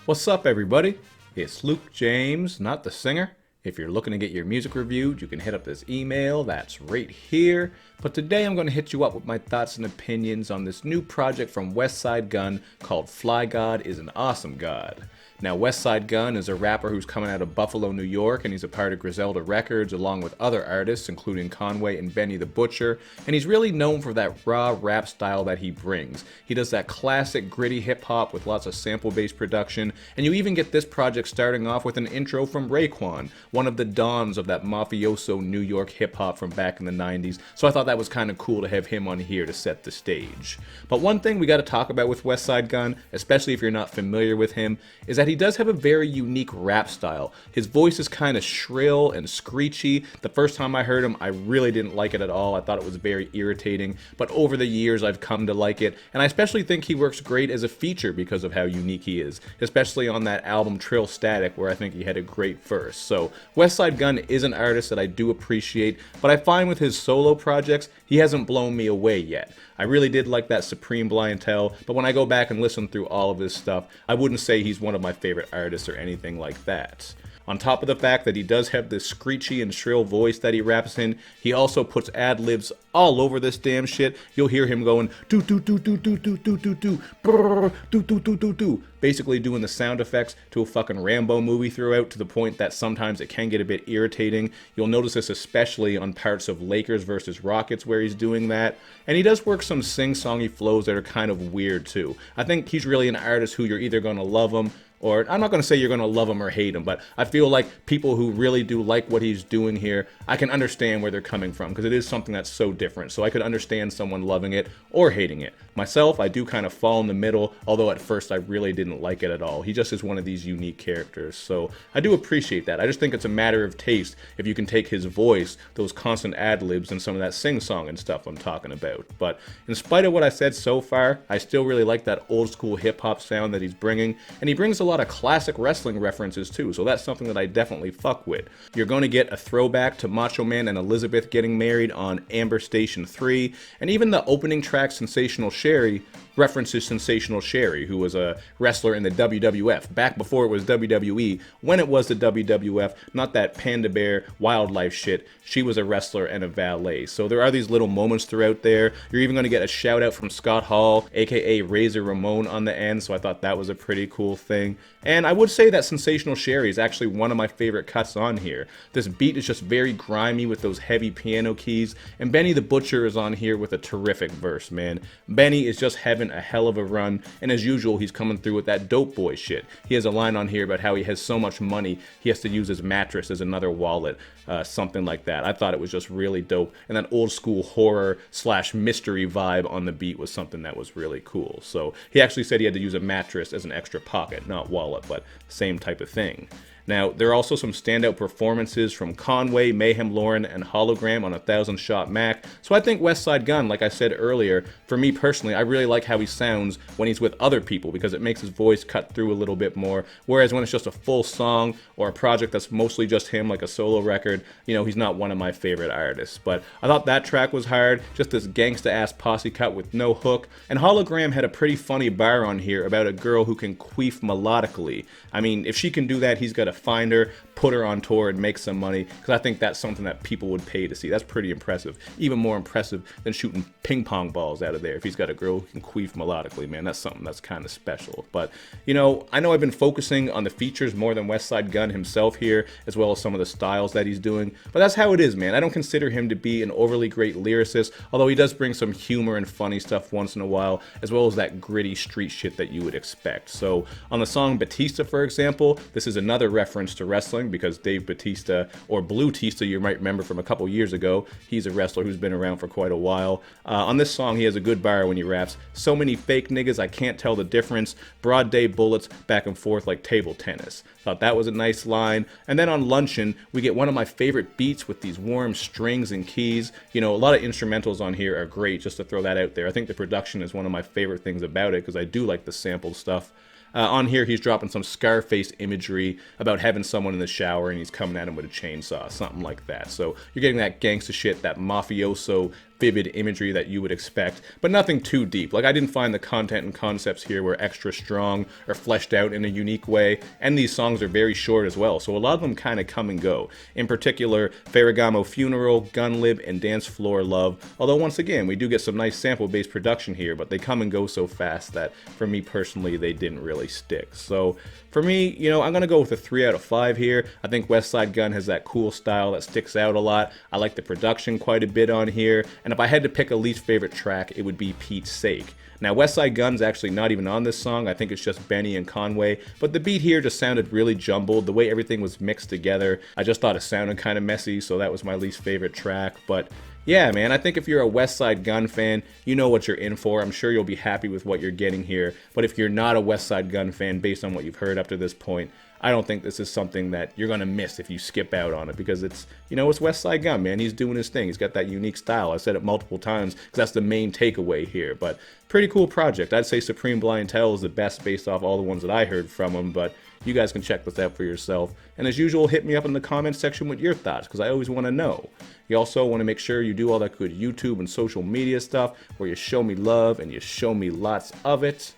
What's up, everybody? It's Luke James, not the singer. If you're looking to get your music reviewed, you can hit up this email that's right here. But today I'm going to hit you up with my thoughts and opinions on this new project from Westside Gunn called Flygod is an Awesome God. Now, Westside Gunn is a rapper who's coming out of Buffalo, New York, and he's a part of Griselda Records along with other artists, including Conway and Benny the Butcher, and he's really known for that raw rap style that he brings. He does that classic gritty hip-hop with lots of sample-based production, and you even get this project starting off with an intro from Raekwon, one of the dons of that mafioso New York hip-hop from back in the 90s, so I thought that was kind of cool to have him on here to set the stage. But one thing we got to talk about with Westside Gunn, especially if you're not familiar with him, is that he does have a very unique rap style. His voice is kind of shrill and screechy. The first time I heard him, I really didn't like it at all. I thought it was very irritating, but over the years I've come to like it, and I especially think he works great as a feature because of how unique he is, especially on that album Trill Static, where I think he had a great verse. So Westside Gunn is an artist that I do appreciate, but I find with his solo projects, he hasn't blown me away yet. I really did like that Supreme Blientele, but when I go back and listen through all of his stuff, I wouldn't say he's one of my favorite artists or anything like that. On top of the fact that he does have this screechy and shrill voice that he raps in, he also puts ad-libs all over this damn shit. You'll hear him going do do do do do do do do do brrr, do do do do do, basically doing the sound effects to a fucking Rambo movie throughout, to the point that sometimes it can get a bit irritating. You'll notice this especially on parts of Lakers versus Rockets where he's doing that. And he does work some sing-songy flows that are kind of weird too. I think he's really an artist who you're either going to love him, or I'm not going to say you're going to love him or hate him, but I feel like people who really do like what he's doing here, I can understand where they're coming from, because it is something that's so different. So I could understand someone loving it or hating it. Myself, I do kind of fall in the middle, although at first I really didn't like it at all. He just is one of these unique characters, so I do appreciate that. I just think it's a matter of taste if you can take his voice, those constant ad-libs, and some of that sing-song and stuff I'm talking about. But in spite of what I said so far, I still really like that old school hip-hop sound that he's bringing, and he brings a lot of classic wrestling references too, so that's something that I definitely fuck with. You're going to get a throwback to Macho Man and Elizabeth getting married on Amber Station 3, and even the opening track Sensational Sherri references Sensational Sherri, who was a wrestler in the WWF, back before it was WWE, when it was the WWF, not that Panda Bear wildlife shit. She was a wrestler and a valet. So there are these little moments throughout there. You're even going to get a shout out from Scott Hall, aka Razor Ramon, on the end, so I thought that was a pretty cool thing. And I would say that Sensational Sherri is actually one of my favorite cuts on here. This beat is just very grimy with those heavy piano keys, and Benny the Butcher is on here with a terrific verse, man. Benny is just having a hell of a run, and as usual, he's coming through with that dope boy shit. He has a line on here about how he has so much money, he has to use his mattress as another wallet, something like that. I thought it was just really dope, and that old school horror slash mystery vibe on the beat was something that was really cool. So he actually said he had to use a mattress as an extra pocket, not wallet, but same type of thing. Now, there are also some standout performances from Conway, Mayhem Lauren, and Hologram on 1000 Shot Mac. So I think Westside Gunn, like I said earlier, for me personally, I really like how he sounds when he's with other people, because it makes his voice cut through a little bit more. Whereas when it's just a full song or a project that's mostly just him, like a solo record, you know, he's not one of my favorite artists. But I thought that track was hard, just this gangsta-ass posse cut with no hook. And Hologram had a pretty funny bar on here about a girl who can queef melodically. I mean, if she can do that, he's got to find her, put her on tour, and make some money, because I think that's something that people would pay to see. That's pretty impressive. Even more impressive than shooting ping pong balls out of there. If he's got a girl who can queef melodically, man, that's something that's kind of special. But, you know I've been focusing on the features more than Westside Gunn himself here, as well as some of the styles that he's doing. But that's how it is, man. I don't consider him to be an overly great lyricist, although he does bring some humor and funny stuff once in a while, as well as that gritty street shit that you would expect. So on the song Batista, for example, this is another reference to wrestling, because Dave Batista, or Blue Tista, you might remember from a couple years ago, he's a wrestler who's been around for quite a while. On this song, he has a good bar when he raps, "So many fake niggas, I can't tell the difference. Broad day bullets, back and forth like table tennis." Thought that was a nice line. And then on Lunchin, we get one of my favorite beats with these warm strings and keys. You know, a lot of instrumentals on here are great, just to throw that out there. I think the production is one of my favorite things about it, because I do like the sampled stuff. On here, he's dropping some Scarface imagery about having someone in the shower and he's coming at him with a chainsaw, something like that. So you're getting that gangsta shit, that mafioso vivid imagery that you would expect, but nothing too deep. Like, I didn't find the content and concepts here were extra strong or fleshed out in a unique way, and these songs are very short as well, so a lot of them kind of come and go. In particular, Ferragamo Funeral, Gun Lib, and Dance Floor Love, although once again, we do get some nice sample-based production here, but they come and go so fast that, for me personally, they didn't really stick. So, for me, you know, I'm going to go with a 3 out of 5 here. I think Westside Gunn has that cool style that sticks out a lot. I like the production quite a bit on here, and if I had to pick a least favorite track, it would be Pete's Sake. Now, Westside Gunn's actually not even on this song. I think it's just Benny and Conway, but the beat here just sounded really jumbled. The way everything was mixed together, I just thought it sounded kind of messy, so that was my least favorite track. But yeah, man, I think if you're a Westside Gunn fan, you know what you're in for. I'm sure you'll be happy with what you're getting here. But if you're not a Westside Gunn fan, based on what you've heard up to this point, I don't think this is something that you're going to miss if you skip out on it, because it's, you know, it's Westside Gunn, man. He's doing his thing. He's got that unique style. I said it multiple times because that's the main takeaway here. But pretty cool project. I'd say Supreme Blind Tell is the best based off all the ones that I heard from him, but you guys can check this out for yourself. And as usual, hit me up in the comments section with your thoughts, because I always want to know. You also want to make sure you do all that good YouTube and social media stuff where you show me love and you show me lots of it.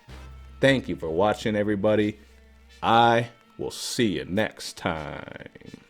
Thank you for watching, everybody. I will see you next time.